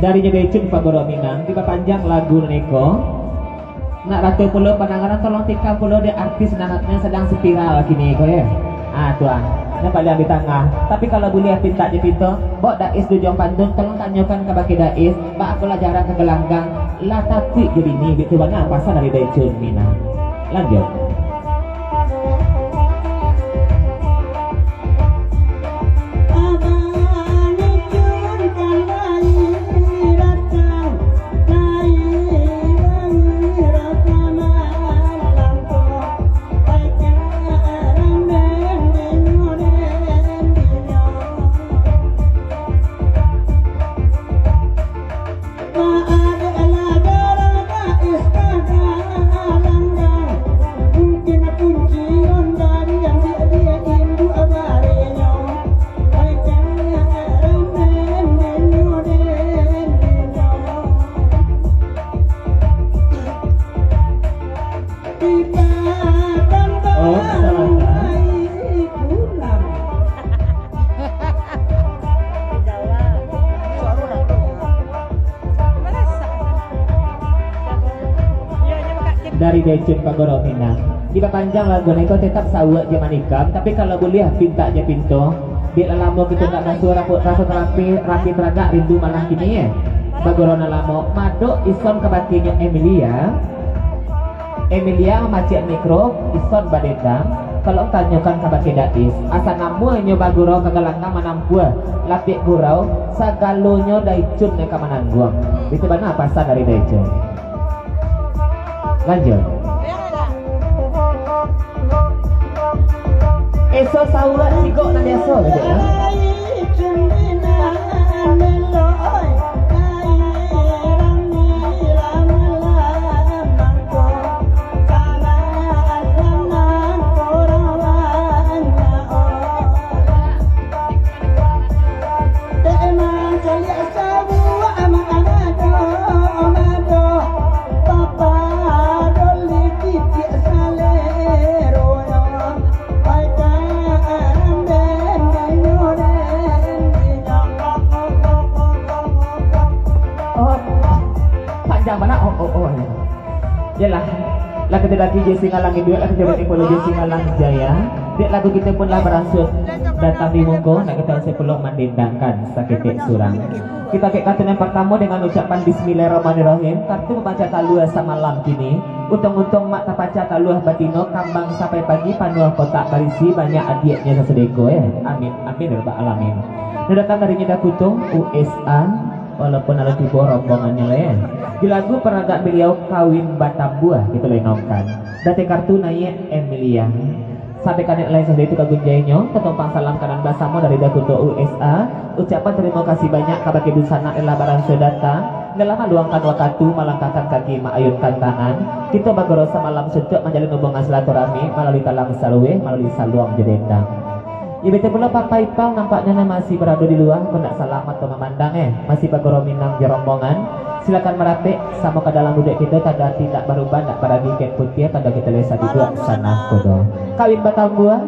dari Jegecun Pagoro Minang tiba panjang lagu Neko nak ratu pulau penanganan tolong tika pulau di artis nanaknya sedang spiral kini kau ya tuan yang paling di tengah tapi kalau boleh pinta di pintu bok dais dujong pantun tolong tanyakan ke baki dais bak aku lah jarang ke gelanggang lah tapi jadi ini itu banyak pasal dari Jegecun Minang lanjut. Dari Jegecun Pagoro Minang tiba panjang lagu Neko tetap sawak zaman ikam tapi kalau boleh pinta aja pintu dia lama kita nggak masuk rasa rapi teraga rindu malah kini ya Pagoro nalamo madok ison kebatinya Emilia memacik mikro ison badedang kalau tanyakan kabake dais asa namu nyo Pagoro kagalangga manampua lapik gurau sagalonyo Daicun neka manangguang itu mana pasal dari Daicun lanjut. Eso saura sigo na biasa gitu ya. Yalah, lagu lagi Jesse Ngalang dua lagu jadi polo Jesse Ngalang Jaya. Dek lagu kita pun lah beransur datang di muko nak kita sepuluh mendendangkan sakit surang. Kita ke kata yang pertama dengan ucapan Bismillahirrahmanirrahim. Kartu membaca taluah semalam kini. Untung-untung mak tapaca taluah batino kambang sampai pagi panuah kotak barisi banyak adiknya sesedeko ya. Amin amin ya rabbal alamin. Datang dari Nyedak Kutung USA. Walaupun ada tiba rombongannya lain di lagu peraga beliau kawin Batambuah gitu loh nongkan dati kartu naik Emilia sampai kanek lain sudah itu kagun jainyo ketumpang salam kanan basamu dari Dakuto USA ucapan terima kasih banyak kabake dusana elah barang sedata dalam luangkan wakatu melangkahkan kaki maayunkan tangan kita bagoro semalam sejak menjalin hubungan silaturahmi melalui talang salwe melalui saluang jedendang. Ibu pula Papa Ipang nampaknya masih berada di luar, kau nak salam atau memandang masih Pagoro Minang jerombongan. Silakan meratik sama ke dalam duduk kita tanda tidak berubah nak paragi ket putih tanda kita lesa di dua sana kodo. Kawin Batambuah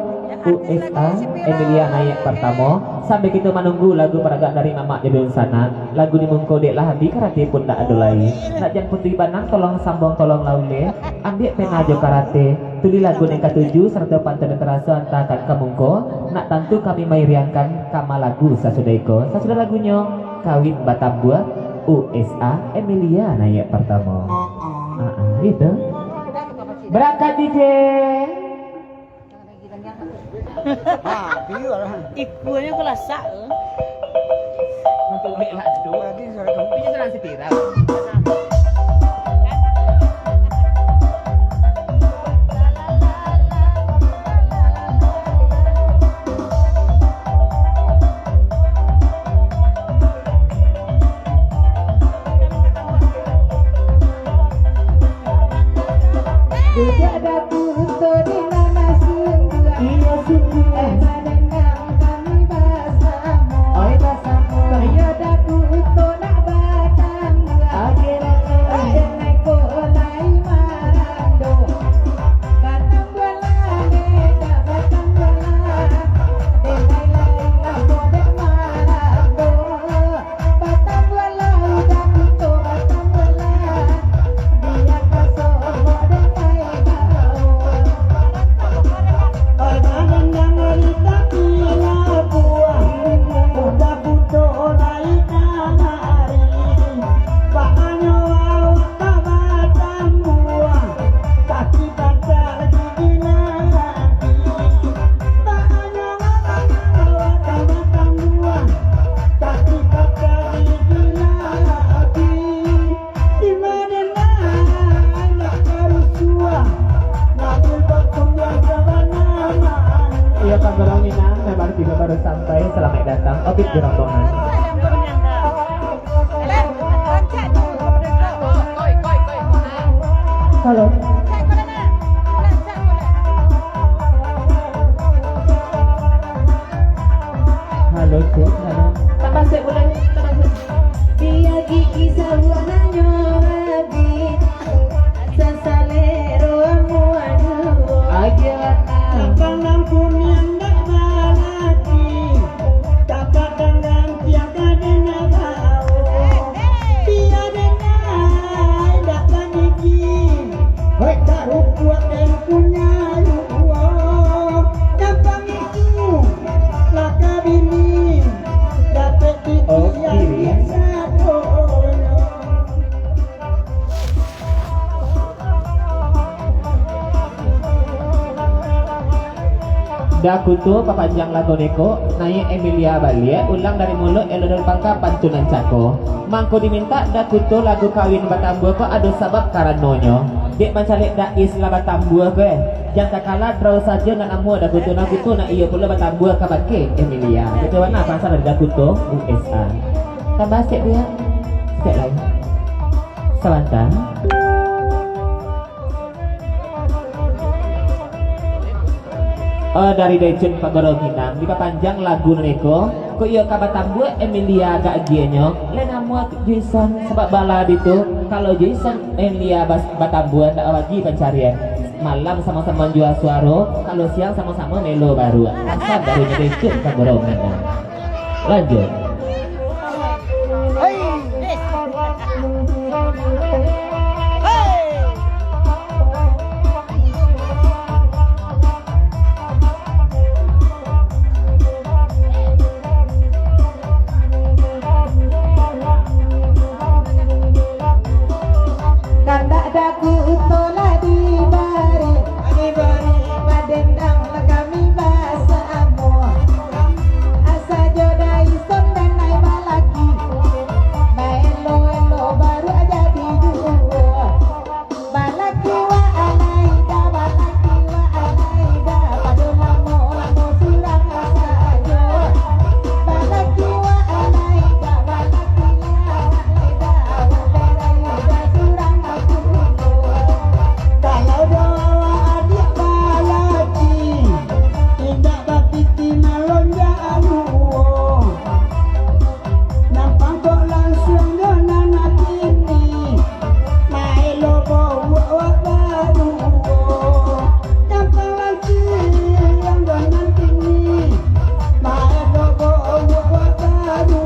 USA Emilia naik pertama sampai kita menunggu lagu peragaan dari Mama Jedun sana lagu di mungko dek lah di karate pun tak ada lagi nak jan putih banang tolong sambung tolong laule ambil pena jo karate tuli lagu yang ketujuh serta pantun terasa antakan kemungko nak tentu kami mairiankan kama lagu sasudaiko sasudah lagunya kawin Batambuah USA Emilia naik pertama gitu berangkat DJ Ibunya kelasak. Untuk beli ladu, punya serang spiral. Tidak ada puto di mana sungguh iya sungguh menenang kami bersama oi bersama ayo ada puto nak batang Pak Gorong Minang memang juga baru sampai. Selamat datang Obit di rombongan. Halo. Halo cek, halo. Tak masuk boleh. Dia gigi sawananya lagi sesalero amuanu Aja. Kalang kunyang dak balaki, kakak kandang tiaka dena kau. Dia dengai dak baniki, hoi taruh kuat dan punya luo. Dapat itu laka bini, dapat Oh, titi yang kiri. biasa dono. Dakuto papanjang lagu neko naik Emilia Balia ulang dari mulut elodol pangka pantunan cako mangko diminta dakuto lagu kawin batambuah ko ada sabab karanonyo dek mencalik dais lah batambuah ko jangan kalah draw saja nak namu dakuto na iya pula batambuah kabat ke Emilia betul mana pasal dari dakuto USA tambah sikit dia sikit lain sebentar. Dari Dejun Pak Gorong Minang di panjang lagu neko ko iya kabatambu Emilia gak gienyo le namu Jason sebab bala itu kalau Jason Emilia batambu ndak lagi pencarian malam sama-sama jual suara kalau siang sama-sama melo baru asal dari Dejun Pak Gorong Minang lanjut. Kandak daku utola di bari Padendang kami bahasa amo Asa joda ison dan nai balaki Maelo elo baru aja di dua Balaki wa anaida Padu lamo surang asa jo Balaki wa anaida surang Kalau doa adik balaki, tidak bakiti nalonja aluo. Nampak kok langsung donana kini, maelo bawa baru. Nampak lagi yang donan kini, maelo bawa baru.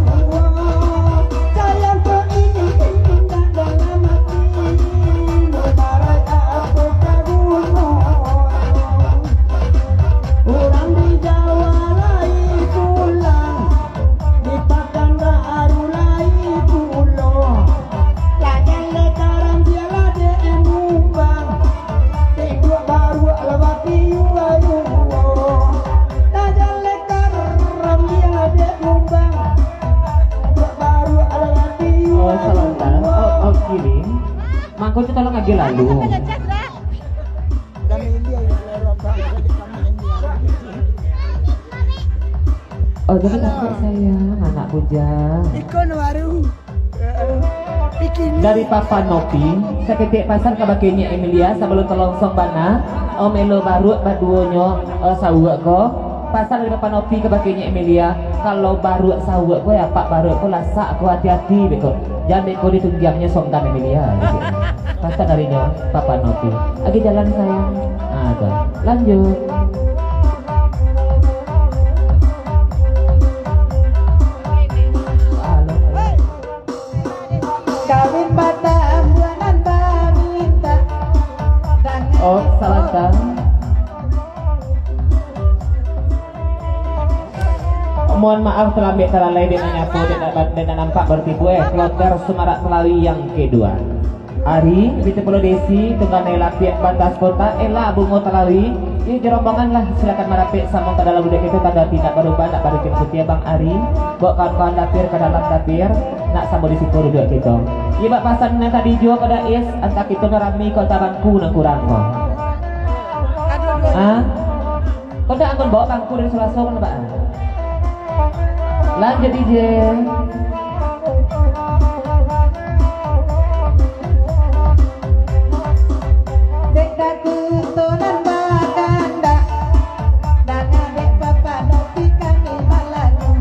Sayang kok ini indah dalam hati, mubarak aku kagungan. Orang di Jawa lai pulang, di Padang baru lai pulang. Lajan lekaran dia lade emumbang, tiga baru alwati yuayu. Lajan lekaran dia lade emumbang, tiga baru alwati Oh sebentar yuayu. oh kiri mangko itu tolong lagi lalu oh jadi kakak sayang anak bujang Ikon baru bikin dari Papa Nopi seketik pasar kabakinya Emilia sebelum telongsong bana Melo baru baduonyo sawuk ko pasar dari Papa Nopi kabakinya Emilia kalau baru sawuk ko ya Pak baru ko lasak ko hati-hati beko jangan beko ditunggiamnya somdan Emilia gitu. Pasar darinya Papa Nopi lagi jalan sayang tuh lanjut. Halo. Kawin batambuanan minta Oh, salam. Mohon maaf terlambat terlalai dengan nyapu dan nampak bertipu kloter Semarak Melawi yang kedua. Ari, Binti Pulau Desi, Tungganai Lapiak Batas Kota, Ela Bungo Telawi. Ini jerombongan lah, silakan merapik sama ke dalam budaya itu tanda tidak berubah, nak baru kita setia Bang Ari. Bawa kawan-kawan dapir ke dalam dapir, nak sama di situ duduk kita. Iba pasan yang tadi jual pada is, antak itu ngerami kota bangku nang kurang kok. Ah, Kau tak akan bawa bangku dari Selaso kan Pak? Lanjut DJ. Dekat kutonan baganda dan adek papa nopi kami malagu.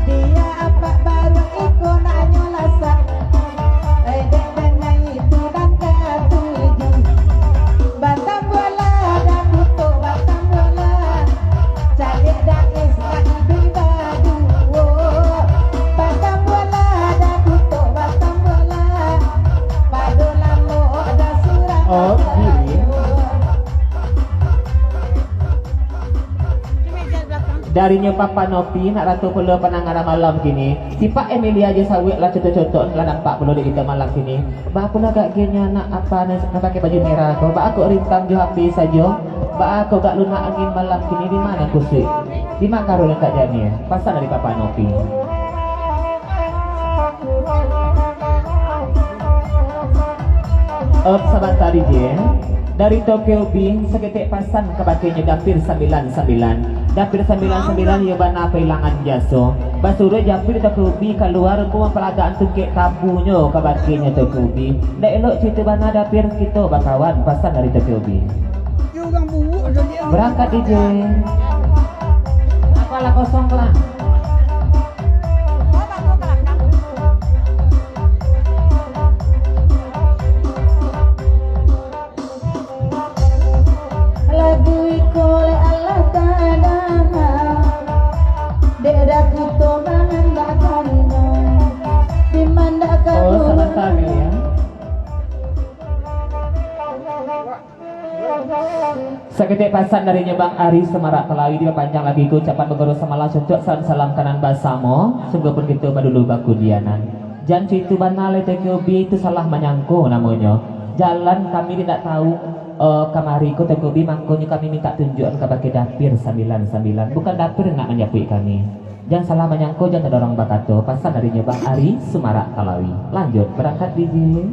Dia apa baru ikut nak nyolasa. Dek dengan itu dan ketujuh. Batang bola dan kutuk batang bola. Cadik dais nak ibu badu. Batang bola dan kutuk batang bola. Padu lalu ada surang. Oh, gini. Darinya Papa Nopi nak ratu pula penanganan malam kini. Si Pak Emilia aja sawit lah contoh-contoh lah nampak pula di kita malam kini. Ba aku nak gaknya nak apa nak pakai baju merah kau. Ba aku rintang jo habis saja. Ba aku gak lunak angin malam kini di mana kusik? Di Makarun Kak Jani. Pasal dari Papa Nopi. Sebentar DJ. Dari Tokyo Bing seketik pasan kebakainya dapir 99. Dapir 99 ya bana kehilangan jaso. Basure dapir Tokyo Bing keluar rumah pelagaan tungkek tabunya kebakainya Tokyo Bing. Dak elok cerita bana dapir kita bakawan pasan dari Tokyo Bing. Juga buuk ada dia. Berangkat DJ. Apalah kosong lah. Lagu ikole Allah tadama Deda kuto mangan bakannya Dimanda Oh, sebentar ya. Seketik pasan darinya Bang Ari Semarak Kelawi dia panjang lagi ku ucapan begoro semalas untuk salam kanan basamo sungguh pun gitu badulu baku dianan jan itu banale tekobi itu salah menyangko namanya jalan kami tidak tahu kamari ku tekobi mangkonya kami minta tunjukan ke baki dapir 99 bukan dapir nak menyapui kami jangan salah menyangko jangan ada orang bakato pasan darinya Bang Ari Semarak Kelawi lanjut berangkat DJ.